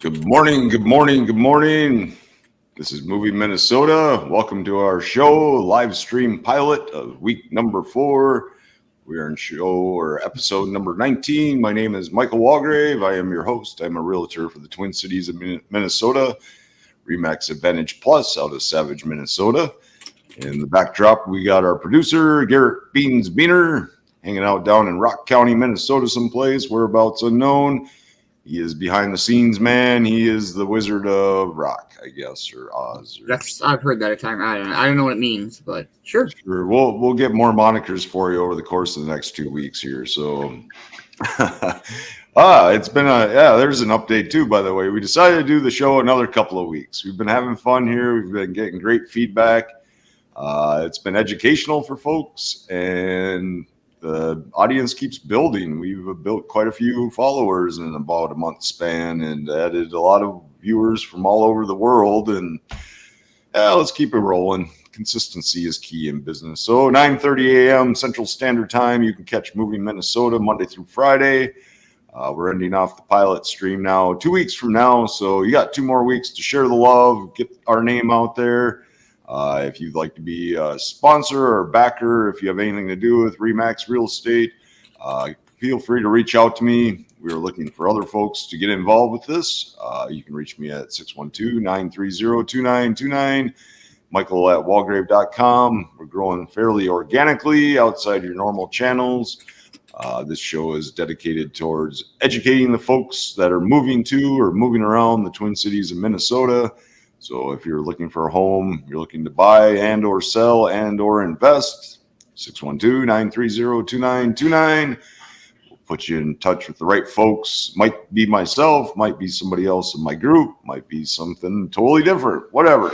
Good morning, good morning, good morning. This is Movie Minnesota. Welcome to our show, live stream pilot of week number 4. We are in show or episode number 19. My name is Michael Walgrave. I am your host. I'm a realtor for the Twin Cities of Minnesota, Remax Advantage Plus out of Savage, Minnesota. In the backdrop, we got our producer, Garrett Beans Beaner, hanging out down in Rock County, Minnesota, someplace, whereabouts unknown. He is behind the scenes man. He is the Wizard of Rock, I guess, or Oz. I've heard that a time. I don't know what it means, but sure. We'll get more monikers for you over the course of the next 2 weeks here. So, it's been there's an update too, by the way. We decided to do the show another couple of weeks. We've been having fun here. We've been getting great feedback. It's been educational for folks, and the audience keeps building. We've built quite a few followers in about a month span and added a lot of viewers from all over the world. And let's keep it rolling. Consistency is key in business. So 9:30 a.m. Central Standard Time, you can catch Movie Minnesota Monday through Friday. We're ending off the pilot stream now 2 weeks from now. So you got 2 more weeks to share the love, get our name out there. If you'd like to be a sponsor or backer, if you have anything to do with Remax Real Estate, feel free to reach out to me. We're looking for other folks to get involved with this. You can reach me at 612-930-2929, michael@walgrave.com. We're growing fairly organically outside your normal channels. This show is dedicated towards educating the folks that are moving to or moving around the Twin Cities of Minnesota. So if you're looking for a home, you're looking to buy and or sell and or invest, 612-930-2929. We'll put you in touch with the right folks. Might be myself, might be somebody else in my group, might be something totally different, whatever.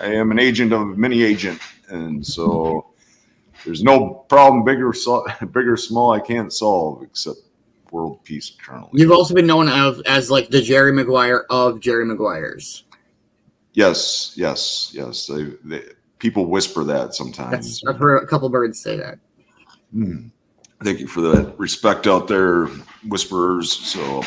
I am an agent of a mini agent. And so there's no problem, big or small, I can't solve except world peace currently. You've also been known as like the Jerry Maguire of Jerry Maguires. Yes. People whisper that sometimes. I've heard a couple birds say that. Thank you for that respect out there, whisperers. So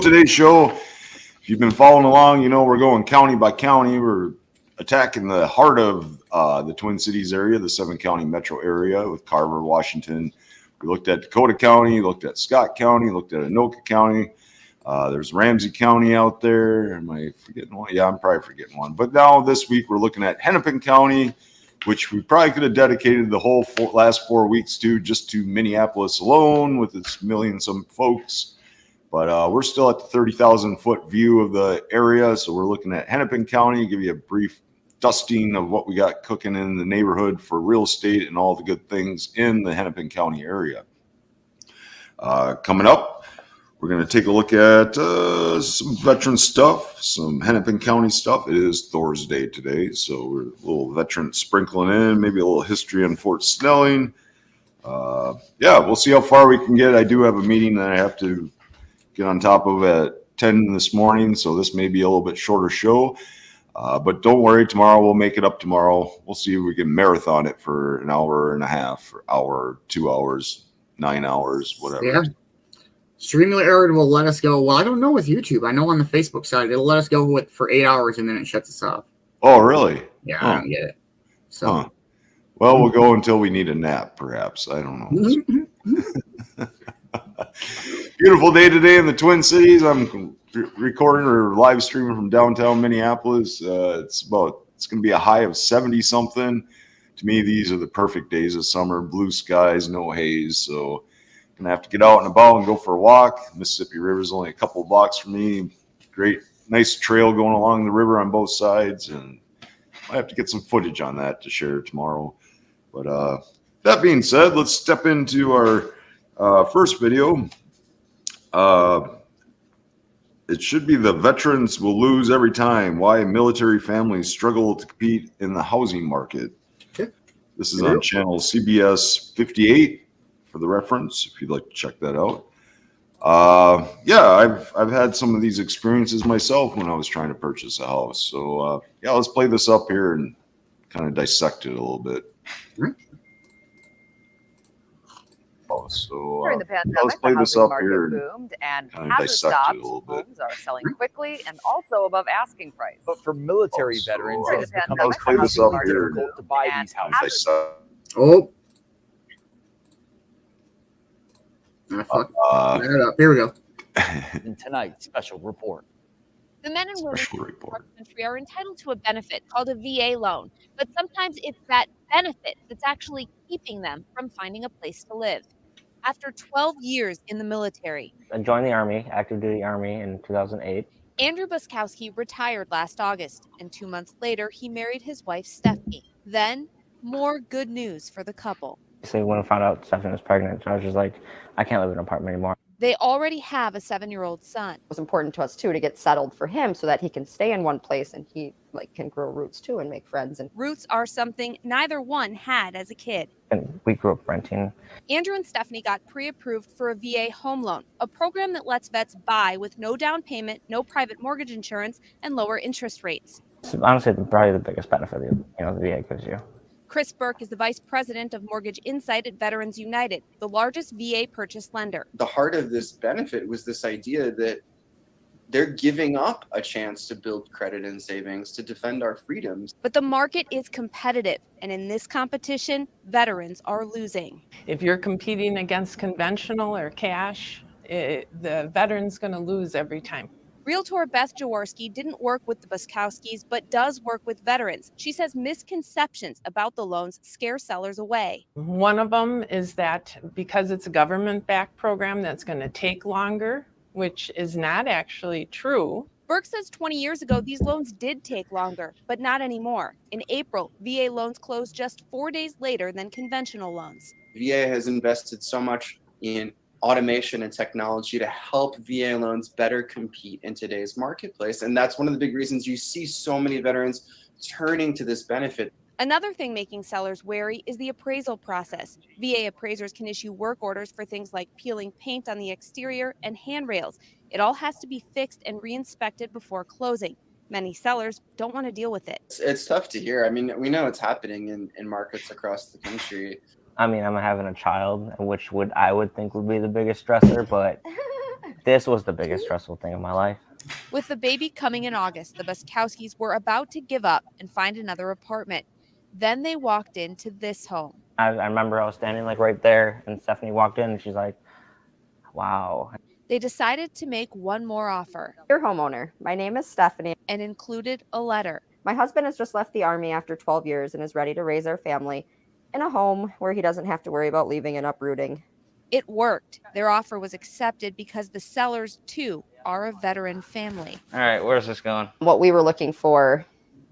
today's show, if you've been following along, you know we're going county by county. We're attacking the heart of the Twin Cities area, the 7-county metro area with Carver, Washington. We looked at Dakota County, looked at Scott County, looked at Anoka County. There's Ramsey County out there. Am I forgetting one? Yeah, I'm probably forgetting one. But now this week we're looking at Hennepin County, which we probably could have dedicated the whole last 4 weeks to just to Minneapolis alone with its million-some folks. But we're still at the 30,000-foot view of the area. So we're looking at Hennepin County, give you a brief dusting of what we got cooking in the neighborhood for real estate and all the good things in the Hennepin County area. Coming up, we're going to take a look at some veteran stuff, some Hennepin County stuff. It is Thor's Day today, so we're a little veteran sprinkling in, maybe a little history on Fort Snelling. We'll see how far we can get. I do have a meeting that I have to get on top of at 10 this morning, so this may be a little bit shorter show. But don't worry, tomorrow we'll make it up tomorrow. We'll see if we can marathon it for an hour and a half, or hour, 2 hours, 9 hours, whatever. Yeah. StreamYard will let us go. Well, I don't know with YouTube. I know on the Facebook side, it'll let us go for 8 hours and then it shuts us off. Oh, really? Yeah, I don't get it. So, well, we'll go until we need a nap, perhaps. I don't know. Beautiful day today in the Twin Cities. I'm recording or live streaming from downtown Minneapolis. It's going to be a high of 70 something. To me, these are the perfect days of summer. Blue skies, no haze. So gonna have to get out and about and go for a walk. Mississippi River is only a couple of blocks from me. Great, nice trail going along the river on both sides, and I have to get some footage on that to share tomorrow. But that being said, let's step into our first video. It should be "The Veterans Will Lose Every Time: Why Military Families Struggle to Compete in the Housing Market." Okay. This is on channel CBS 58. For the reference, if you'd like to check that out. I've had some of these experiences myself when I was trying to purchase a house. So let's play this up here and kind of dissect it a little bit. house. So During the let's pandemic, play the this housing up market here and boomed and kind of hasn't dissect it a stopped. little bit. Homes are selling quickly and also above asking price. But for military So, veterans, During it the has become pandemic, let's play this up increasingly here. difficult to buy and these Kind of houses. dissect. Oh. Ah, fuck. Uh, Back it up. Here we go. In tonight's special report. The men and women Special in our report. country are entitled to a benefit called a VA loan, but sometimes it's that benefit that's actually keeping them from finding a place to live. After 12 years in the military, I joined the Army, active duty Army, in 2008. Andrew Buskowski retired last August, and 2 months later, he married his wife, Stephanie. Then, more good news for the couple. So when I found out Stephanie was pregnant, I was just like, I can't live in an apartment anymore. They already have a 7-year-old son. It was important to us too to get settled for him so that he can stay in one place and he can grow roots too and make friends. And Roots are something neither one had as a kid. And we grew up renting. Andrew and Stephanie got pre-approved for a VA home loan, a program that lets vets buy with no down payment, no private mortgage insurance, and lower interest rates. It's honestly probably the biggest benefit the VA gives you. Chris Burke is the vice president of Mortgage Insight at Veterans United, the largest VA purchase lender. The heart of this benefit was this idea that they're giving up a chance to build credit and savings to defend our freedoms. But the market is competitive, and in this competition, veterans are losing. If you're competing against conventional or cash, the veteran's going to lose every time. Realtor Beth Jaworski didn't work with the Buskowskis, but does work with veterans. She says misconceptions about the loans scare sellers away. One of them is that because it's a government-backed program that's going to take longer, which is not actually true. Burke says 20 years ago, these loans did take longer, but not anymore. In April, VA loans closed just 4 days later than conventional loans. VA has invested so much in automation and technology to help VA loans better compete in today's marketplace. And that's one of the big reasons you see so many veterans turning to this benefit. Another thing making sellers wary is the appraisal process. VA appraisers can issue work orders for things like peeling paint on the exterior and handrails. It all has to be fixed and re-inspected before closing. Many sellers don't want to deal with it. It's tough to hear. I mean, we know it's happening in markets across the country. I mean, I'm having a child, which I would think would be the biggest stressor, but this was the biggest stressful thing in my life. With the baby coming in August, the Buskowskis were about to give up and find another apartment. Then they walked into this home. I remember I was standing right there, and Stephanie walked in, and she's like, wow. They decided to make one more offer. your homeowner, my name is Stephanie. And included a letter. My husband has just left the Army after 12 years and is ready to raise our family in a home where he doesn't have to worry about leaving and uprooting. It worked. Their offer was accepted because the sellers, too, are a veteran family. All right, where's this going? What we were looking for,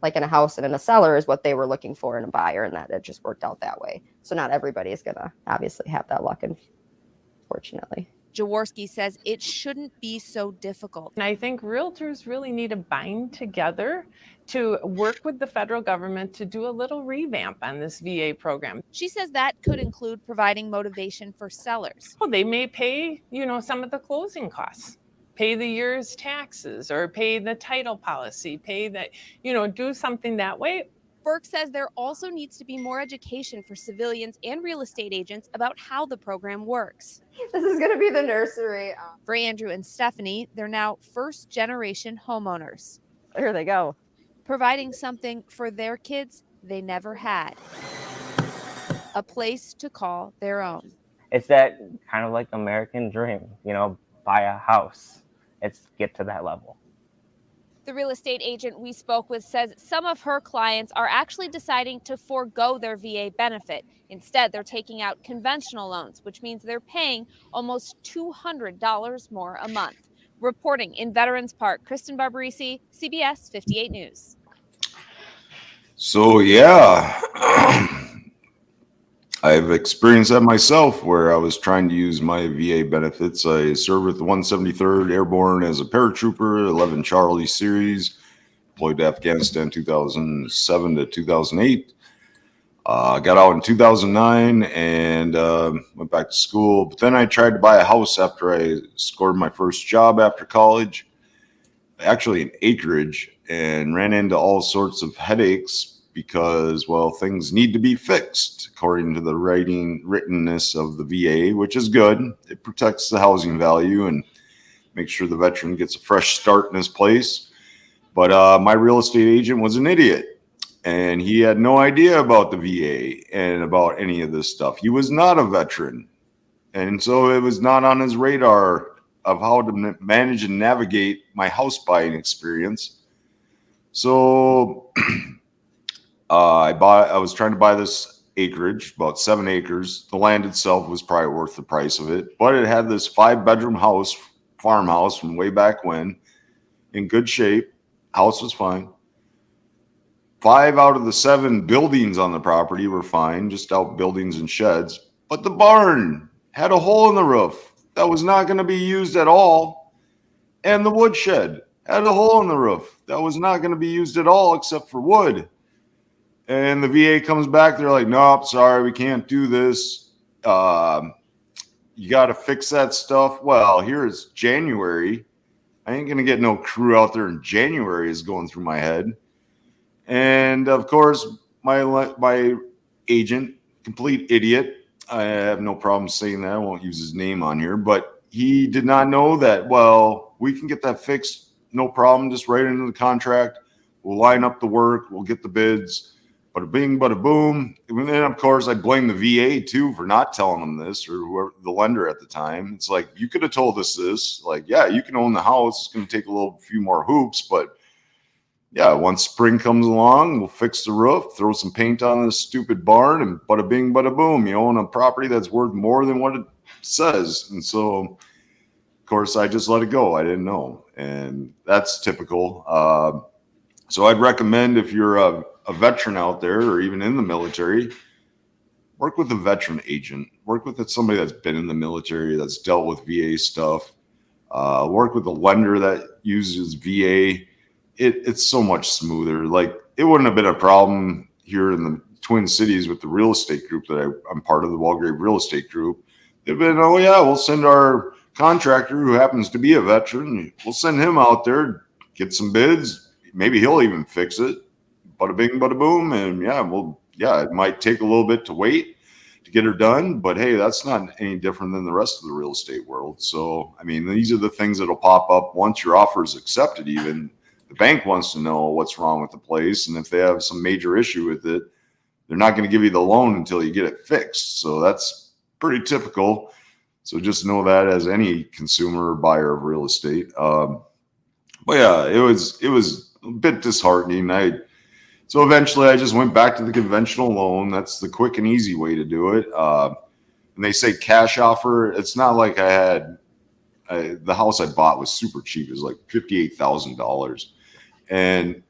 in a house and in a seller, is what they were looking for in a buyer, and that it just worked out that way. So not everybody is going to obviously have that luck, unfortunately. Jaworski says it shouldn't be so difficult. And I think realtors really need to bind together to work with the federal government to do a little revamp on this VA program. She says that could include providing motivation for sellers. Well, they may pay, some of the closing costs, pay the year's taxes, or pay the title policy, pay that, do something that way. Burke says there also needs to be more education for civilians and real estate agents about how the program works. This is going to be the nursery. For Andrew and Stephanie, they're now first-generation homeowners, Here they go. providing something for their kids they never had. A place to call their own. It's that kind of like American dream, buy a house. It's get to that level. The real estate agent we spoke with says some of her clients are actually deciding to forego their VA benefit. Instead, they're taking out conventional loans, which means they're paying almost $200 more a month. Reporting in Veterans Park, Kristen Barbarisi, CBS 58 News. So, yeah, I've experienced that myself where I was trying to use my VA benefits. I served with the 173rd Airborne as a paratrooper, 11 Charlie Series, deployed to Afghanistan 2007 to 2008. Got out in 2009 and went back to school. But then I tried to buy a house after I scored my first job after college, actually in acreage, and ran into all sorts of headaches because, well, things need to be fixed according to the writtenness of the VA, which is good. It protects the housing value and makes sure the veteran gets a fresh start in his place. But my real estate agent was an idiot, and he had no idea about the VA and about any of this stuff. He was not a veteran, and so it was not on his radar of how to manage and navigate my house buying experience. So I was trying to buy this acreage, about 7 acres. The land itself was probably worth the price of it, but it had this 5-bedroom farmhouse from way back when, in good shape. House was fine. 5 out of the 7 buildings on the property were fine, just outbuildings and sheds. But the barn had a hole in the roof that was not going to be used at all. And the woodshed had a hole in the roof that was not going to be used at all except for wood. And the VA comes back. They're like, nope, sorry, we can't do this. You got to fix that stuff. Well, here it's January. I ain't going to get no crew out there in January is going through my head. And of course, my agent, complete idiot. I have no problem saying that. I won't use his name on here, but he did not know that, well, we can get that fixed. No problem. Just write it into the contract. We'll line up the work. We'll get the bids. Bada bing, bada boom. And then, of course, I blame the VA, too, for not telling them this, or whoever, the lender at the time. It's like, you could have told us this. Like, yeah, you can own the house. It's going to take a few more hoops. But, yeah, once spring comes along, we'll fix the roof, throw some paint on this stupid barn, and bada bing, bada boom. You own a property that's worth more than what it says. And so, of course, I just let it go. I didn't know. And that's typical. So I'd recommend, if you're a veteran out there or even in the military, work with a veteran agent. Work with somebody that's been in the military, that's dealt with VA stuff. Work with a lender that uses VA. It's so much smoother. Like, it wouldn't have been a problem here in the Twin Cities with the real estate group that I'm part of, the Walgrave Real Estate Group. They've been, oh yeah, we'll send our contractor who happens to be a veteran. We'll send him out there, get some bids. Maybe he'll even fix it. Bada bing, bada boom. And yeah, it might take a little bit to wait to get her done, but hey, that's not any different than the rest of the real estate world. So, I mean, these are the things that'll pop up once your offer is accepted. Even the bank wants to know what's wrong with the place. And if they have some major issue with it, they're not going to give you the loan until you get it fixed. So that's pretty typical. So just know that as any consumer or buyer of real estate. But yeah, it was a bit disheartening. So eventually I just went back to the conventional loan. That's the quick and easy way to do it. And they say cash offer. It's not like the house I bought was super cheap. It was like $58,000. And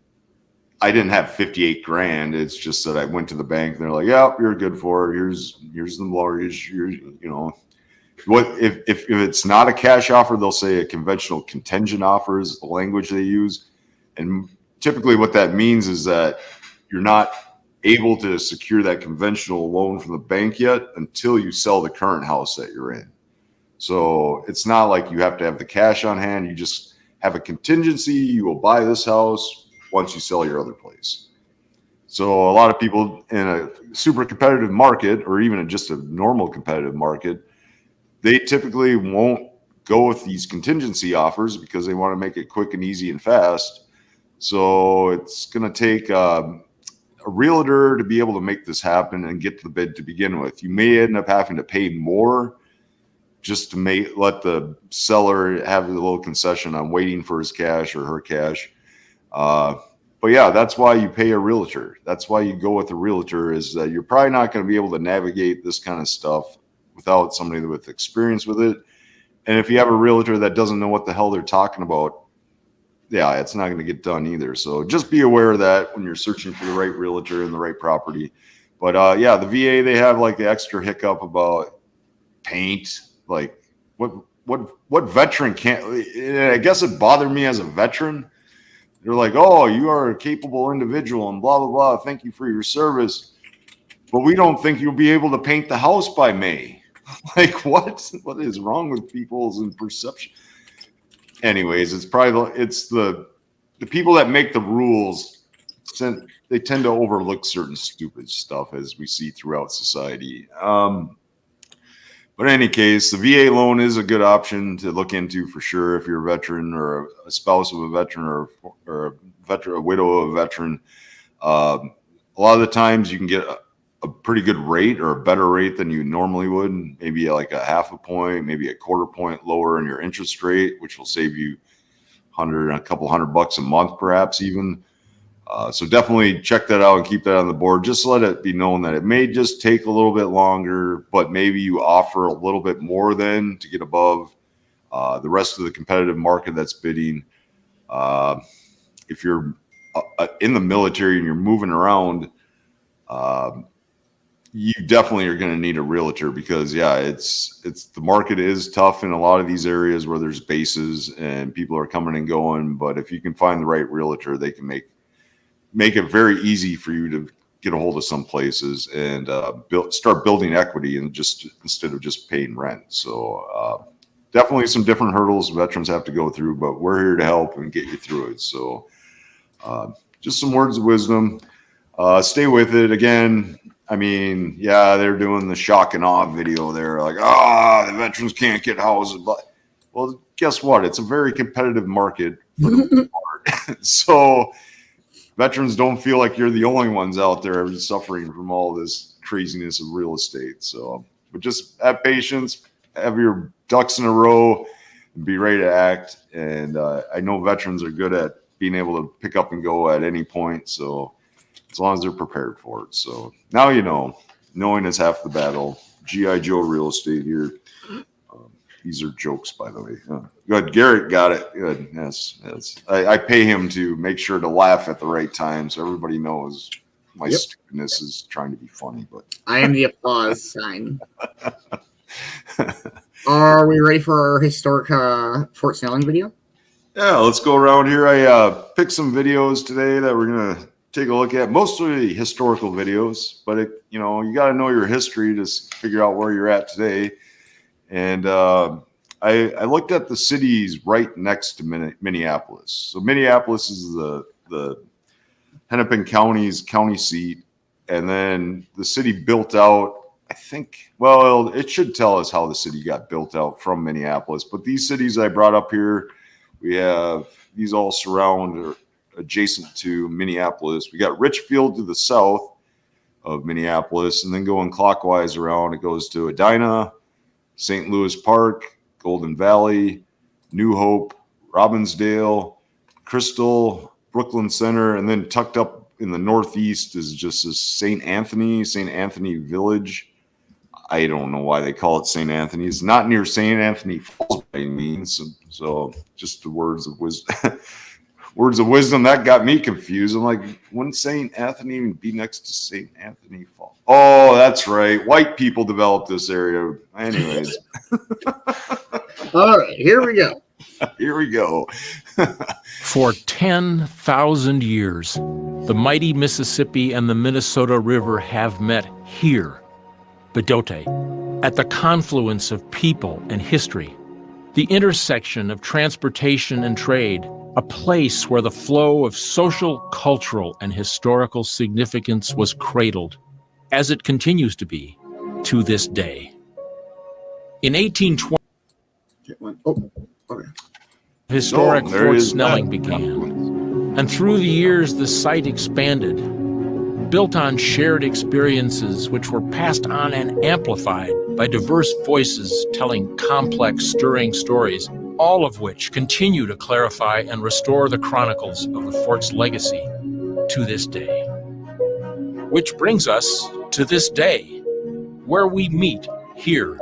I didn't have 58 grand. It's just that I went to the bank and they're like, yeah, you're good for it. Here's the mortgage. What if it's not a cash offer, they'll say a conventional contingent offer is the language they use. And typically what that means is that you're not able to secure that conventional loan from the bank yet until you sell the current house that you're in. So it's not like you have to have the cash on hand. You just have a contingency. You will buy this house once you sell your other place. So a lot of people in a super competitive market, or even just a normal competitive market, they typically won't go with these contingency offers because they want to make it quick and easy and fast. So it's going to take a realtor to be able to make this happen and get the bid to begin with. You may end up having to pay more just to let the seller have a little concession on waiting for his cash or her cash. But yeah, that's why you pay a realtor. That's why you go with a realtor, is that you're probably not going to be able to navigate this kind of stuff without somebody with experience with it. And if you have a realtor that doesn't know what the hell they're talking about, yeah, it's not going to get done either. So just be aware of that when you're searching for the right realtor and the right property. But yeah, the VA, they have like the extra hiccup about paint. Like what veteran can't, I guess it bothered me as a veteran. They're like, oh, you are a capable individual and blah, blah, blah. Thank you for your service. But we don't think you'll be able to paint the house by May. Like, what is wrong with people's perception? Anyways, it's the people that make the rules they tend to overlook certain stupid stuff as we see throughout society. But in any case, the VA loan is a good option to look into for sure if you're a veteran or a spouse of a veteran or a veteran, a widow of a veteran. A lot of the times you can get a pretty good rate or a better rate than you normally would, maybe like a half a point, maybe a quarter point lower in your interest rate, which will save you a couple $100 a month, perhaps even. So definitely check that out and keep that on the board. Just let it be known that it may just take a little bit longer, but maybe you offer a little bit more then to get above the rest of the competitive market that's bidding. If you're in the military and you're moving around, you definitely are going to need a realtor because it's the market is tough in a lot of these areas where there's bases and people are coming and going. But if you can find the right realtor, they can make it very easy for you to get a hold of some places and start building equity and instead of just paying rent. So definitely some different hurdles veterans have to go through, but we're here to help and get you through it. So just some words of wisdom. Stay with it. Again, I mean, yeah, they're doing the shock and awe video. They're like, the veterans can't get houses. But, well, guess what? It's a very competitive market for the most part. So veterans don't feel like you're the only ones out there suffering from all this craziness of real estate. So, but just have patience, have your ducks in a row, and be ready to act. And I know veterans are good at being able to pick up and go at any point. So as long as they're prepared for it. So now you know, knowing is half the battle. G.I. Joe real estate here. These are jokes, by the way. Good. Garrett got it. Good. Yes. I pay him to make sure to laugh at the right time so everybody knows my stupidness is trying to be funny. But I am the applause sign. Are we ready for our historic Fort Snelling video? Yeah, let's go around here. I picked some videos today that we're going to take a look at, mostly historical videos, but you got to know your history to figure out where you're at today. And I looked at the cities right next to Minneapolis. So Minneapolis is the Hennepin County's county seat, and then the city built out. I think, well, it should tell us how the city got built out from Minneapolis. But these cities I brought up here, we have these all surround or adjacent to Minneapolis. We got Richfield to the south of Minneapolis, and then going clockwise around, it goes to Edina, St. Louis Park, Golden Valley, New Hope, Robbinsdale, Crystal, Brooklyn Center, and then tucked up in the northeast is just this St. Anthony Village. I don't know why they call it St. Anthony. It's not near St. Anthony Falls by any means. So just the words of wisdom. Words of wisdom that got me confused. I'm like, wouldn't St. Anthony even be next to St. Anthony Falls? Oh, that's right. White people developed this area. Anyways. All right, here we go. Here we go. For 10,000 years, the mighty Mississippi and the Minnesota River have met here, Bedote, at the confluence of people and history, the intersection of transportation and trade, a place where the flow of social, cultural, and historical significance was cradled, as it continues to be to this day. In 1820, historic Fort Snelling began, and through the years the site expanded, built on shared experiences which were passed on and amplified by diverse voices telling complex, stirring stories, all of which continue to clarify and restore the chronicles of the fort's legacy to this day. Which brings us to this day, where we meet here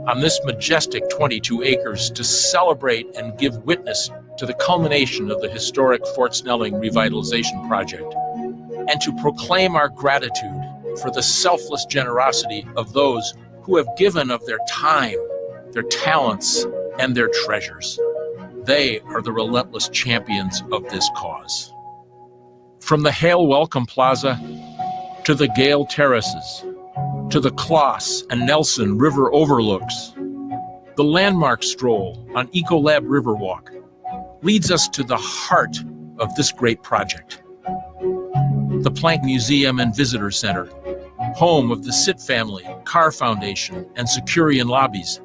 on this majestic 22 acres to celebrate and give witness to the culmination of the historic Fort Snelling revitalization project, and to proclaim our gratitude for the selfless generosity of those who have given of their time, their talents, and their treasures. They are the relentless champions of this cause. From the Hale Welcome Plaza to the Gale Terraces, to the Kloss and Nelson River overlooks, the landmark stroll on Ecolab Riverwalk leads us to the heart of this great project. the Planck Museum and Visitor Center, home of the Sitt family, Carr Foundation, and Securian Lobbies,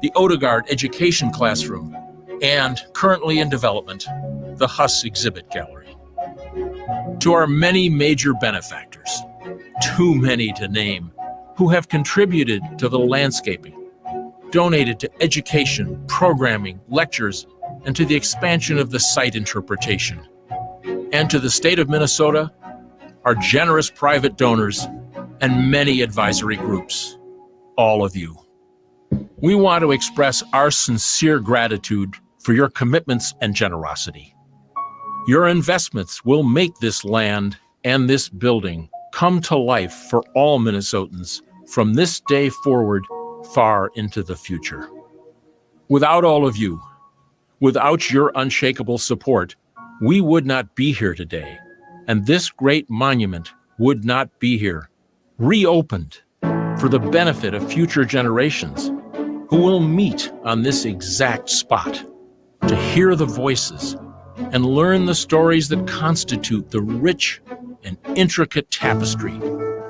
the Odegaard Education Classroom, and currently in development, the Huss Exhibit Gallery. To our many major benefactors, too many to name, who have contributed to the landscaping, donated to education, programming, lectures, and to the expansion of the site interpretation. And to the state of Minnesota, our generous private donors, and many advisory groups, all of you. We want to express our sincere gratitude for your commitments and generosity. Your investments will make this land and this building come to life for all Minnesotans from this day forward, far into the future. Without all of you, without your unshakable support, we would not be here today, and this great monument would not be here, reopened for the benefit of future generations who will meet on this exact spot to hear the voices and learn the stories that constitute the rich and intricate tapestry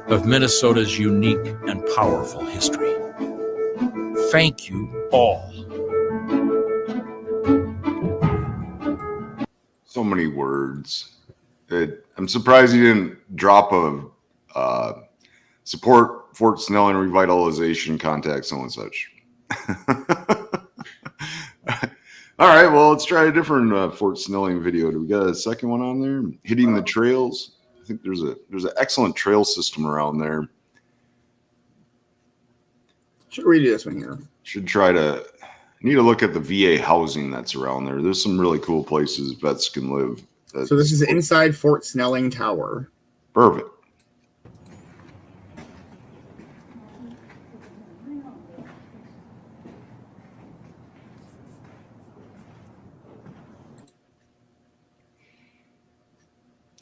of Minnesota's unique and powerful history. Thank you all. So many words. I'm surprised you didn't drop a support Fort Snelling revitalization, contact so and such. All right, well, let's try a different Fort Snelling video. Do we got a second one on there? Hitting the trails. I think there's an excellent trail system around there. Should we do this one here? Should try to. Need to look at the VA housing that's around there. There's some really cool places vets can live. So this is inside Fort Snelling Tower. Perfect.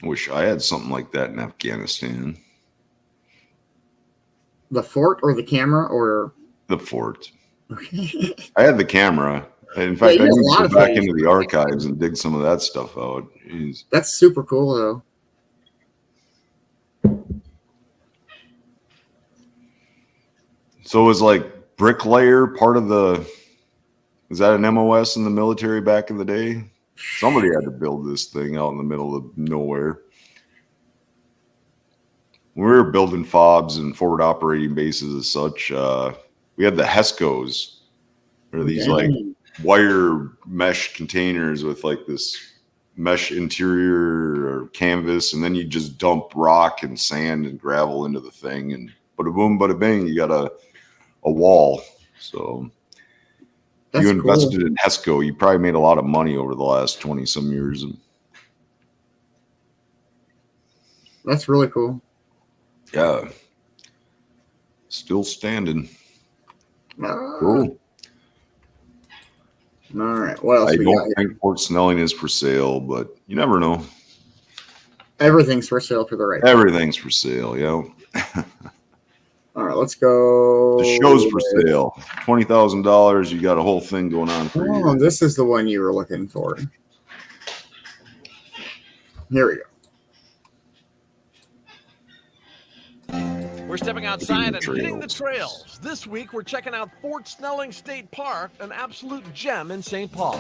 Wish I had something like that in Afghanistan. The fort or the camera or the fort? Okay. I had the camera. In fact, I need to go back into the archives and dig some of that stuff out. Jeez. That's super cool, though. So was like bricklayer part of the? Is that an MOS in the military back in the day? Somebody had to build this thing out in the middle of nowhere. When we were building FOBs and forward operating bases as such, we had the HESCOs, or these like wire mesh containers with like this mesh interior or canvas, and then you just dump rock and sand and gravel into the thing, and bada boom, bada bing, you got a wall. So if you invested in HESCO, you probably made a lot of money over the last 20 some years. That's really cool. Yeah. Still standing. Cool. All right. What else? I don't think Fort Snelling is for sale, but you never know. Everything's for sale for the right. Everything's for sale, yeah. All right, let's go. The show's for sale. $20,000. You got a whole thing going on for you. Oh, this is the one you were looking for. Here we go. We're stepping outside and hitting the trails. This week, we're checking out Fort Snelling State Park, an absolute gem in St. Paul.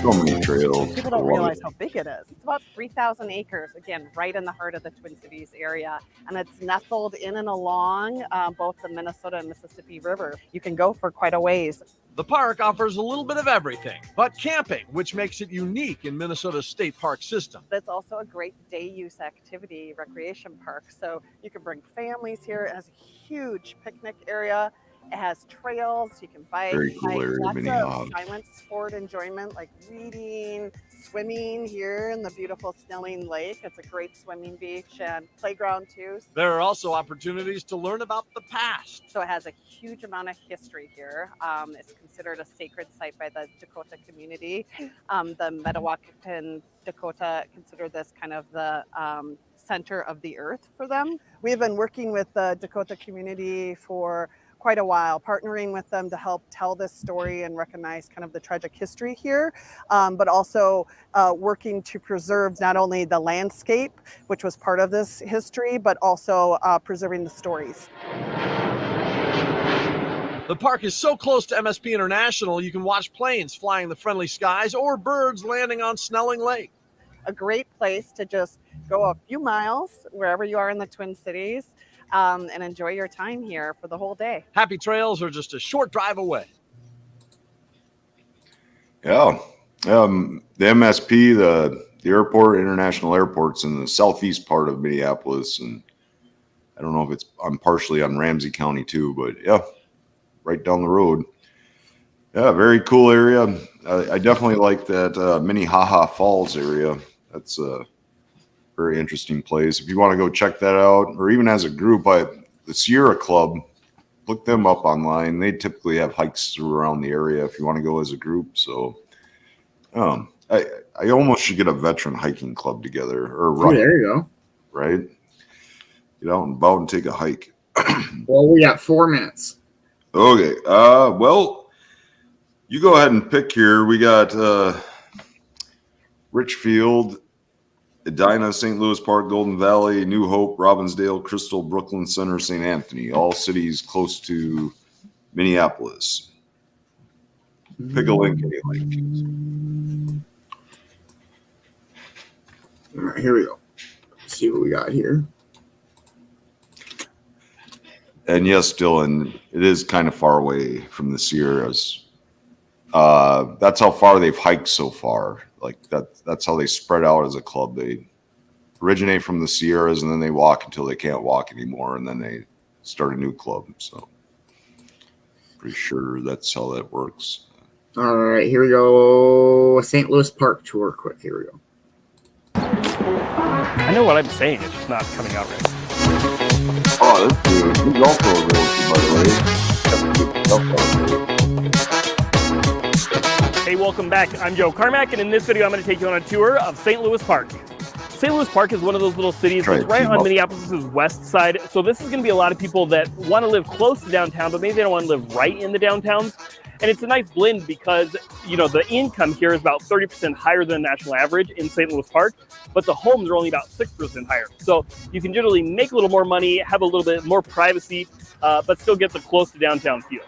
So many trails. People don't realize how big it is. It's about 3,000 acres, again, right in the heart of the Twin Cities area. And it's nestled in and along both the Minnesota and Mississippi River. You can go for quite a ways. The park offers a little bit of everything, but camping, which makes it unique in Minnesota's state park system. It's also a great day use activity recreation park. So you can bring families here. It has a huge picnic area. It has trails. You can bike. Very cool area, lots mini of hobs. silent sport enjoyment like reading, swimming here in the beautiful Snelling Lake. It's a great swimming beach and playground too. There are also opportunities to learn about the past. So it has a huge amount of history here. It's considered a sacred site by the Dakota community. The Metawakan Dakota consider this kind of the center of the earth for them. We have been working with the Dakota community for quite a while, partnering with them to help tell this story and recognize kind of the tragic history here, but also working to preserve not only the landscape, which was part of this history, but also preserving the stories. The park is so close to MSP International, you can watch planes flying in the friendly skies or birds landing on Snelling Lake. A great place to just go a few miles wherever you are in the Twin Cities and enjoy your time here for the whole day. Happy trails are just a short drive away. Yeah. The MSP, the airport, international airport's in the southeast part of Minneapolis. And I don't know if I'm partially on Ramsey County too, but yeah, right down the road. Yeah, very cool area. I definitely like that Minnehaha Falls area. That's a very interesting place. If you want to go check that out, or even as a group, the Sierra Club, look them up online. They typically have hikes through around the area if you want to go as a group. So I almost should get a veteran hiking club together or run. Oh, there you go. Right? Get out and about and take a hike. Well, we got 4 minutes. Okay. Well, you go ahead and pick here. We got Richfield, Edina, St. Louis Park, Golden Valley, New Hope, Robbinsdale, Crystal, Brooklyn Center, St. Anthony, all cities close to Minneapolis. Pick a link any link. All right, here we go. Let's see what we got here. And yes, Dylan, it is kind of far away from the Sierras. That's how far they've hiked so far. Like that's how they spread out as a club. They originate from the Sierras and then they walk until they can't walk anymore, and then they start a new club. So pretty sure that's how that works. All right, here we go. St. Louis Park tour quick. Here we go. I know what I'm saying, it's just not coming out right. Oh, that's good. He's also a realtor, by the way. Hey, welcome back. I'm Joe Carmack, and in this video, I'm going to take you on a tour of St. Louis Park. St. Louis Park is one of those little cities that's right on Minneapolis' west side. So this is going to be a lot of people that want to live close to downtown, but maybe they don't want to live right in the downtowns. And it's a nice blend because, you know, the income here is about 30% higher than the national average in St. Louis Park, but the homes are only about 6% higher. So you can generally make a little more money, have a little bit more privacy, but still get the close to downtown feel.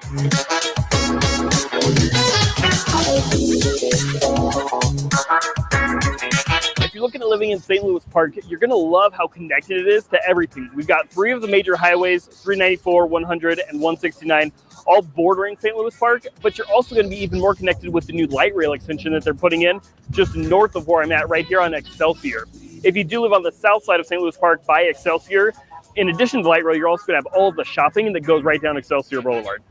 If you're looking at living in St. Louis Park, you're going to love how connected it is to everything. We've got 3 of the major highways, 394, 100, and 169, all bordering St. Louis Park, but you're also going to be even more connected with the new light rail extension that they're putting in just north of where I'm at, right here on Excelsior. If you do live on the south side of St. Louis Park by Excelsior, in addition to the light rail, you're also going to have all of the shopping that goes right down Excelsior Boulevard.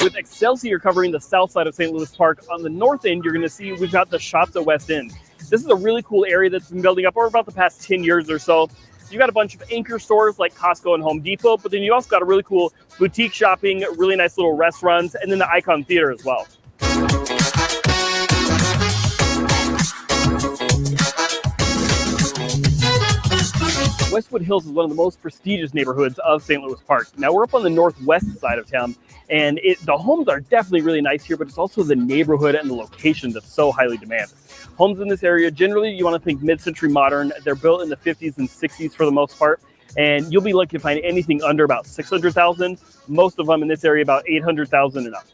With Excelsior covering the south side of St. Louis Park, on the north end, you're going to see we've got the shops at West End. This is a really cool area that's been building up over about the past 10 years or so. You got a bunch of anchor stores like Costco and Home Depot, but then you also got a really cool boutique shopping, really nice little restaurants, and then the Icon Theater as well. Westwood Hills is one of the most prestigious neighborhoods of St. Louis Park. Now we're up on the northwest side of town, and the homes are definitely really nice here, but it's also the neighborhood and the location that's so highly demanded. Homes in this area, generally you want to think mid-century modern. They're built in the 50s and 60s for the most part, and you'll be lucky to find anything under about 600,000. Most of them in this area about 800,000 and up.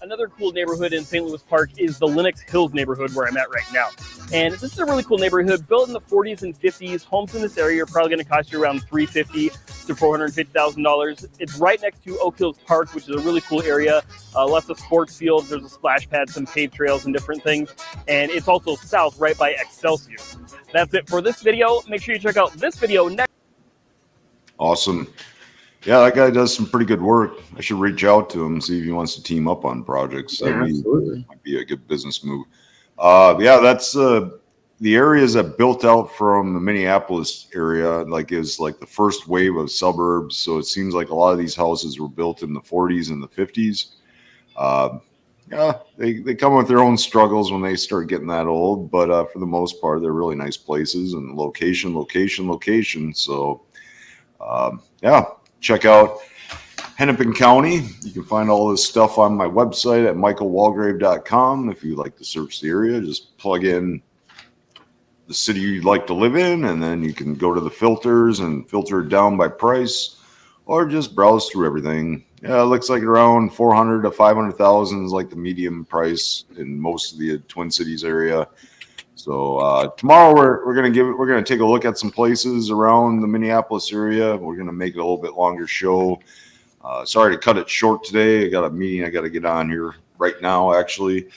Another cool neighborhood in St. Louis Park is the Lenox Hills neighborhood where I'm at right now. And this is a really cool neighborhood built in the 40s and 50s. Homes in this area are probably going to cost you around $350,000 to $450,000. It's right next to Oak Hills Park, which is a really cool area. Lots of sports fields. There's a splash pad, some paved trails and different things. And it's also south right by Excelsior. That's it for this video. Make sure you check out this video next. Awesome. Yeah, that guy does some pretty good work. I should reach out to him and see if he wants to team up on projects. Yeah, absolutely. Might be a good business move. Yeah, that's the areas that built out from the Minneapolis area, is like the first wave of suburbs. So it seems like a lot of these houses were built in the 40s and the 50s. Yeah, they come with their own struggles when they start getting that old, but for the most part, they're really nice places and location. So, yeah, check out Hennepin County. You can find all this stuff on my website at michaelwalgrave.com. If you like to search the area, just plug in the city you'd like to live in, and then you can go to the filters and filter it down by price, or just browse through everything. Yeah, it looks like around 400 to 500,000 is like the medium price in most of the Twin Cities area. So tomorrow we're gonna take a look at some places around the Minneapolis area. We're gonna make it a little bit longer show. Sorry to cut it short today. I got a meeting I got to get on here right now, actually.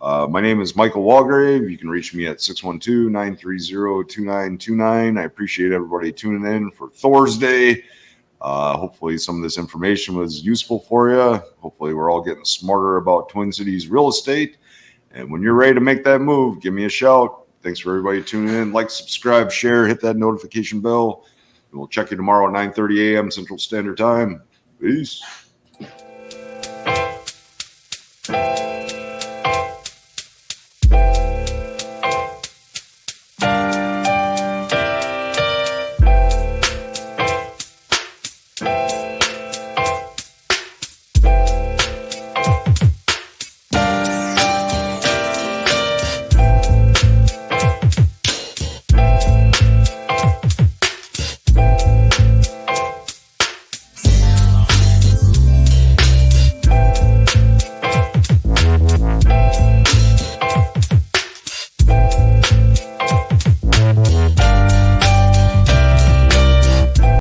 My name is Michael Walgrave. You can reach me at 612-930-2929. I appreciate everybody tuning in for Thursday. Hopefully some of this information was useful for you. Hopefully we're all getting smarter about Twin Cities real estate. And when you're ready to make that move, give me a shout. Thanks for everybody tuning in. Like, subscribe, share, hit that notification bell. And we'll check you tomorrow at 9:30 a.m. Central Standard Time. Peace.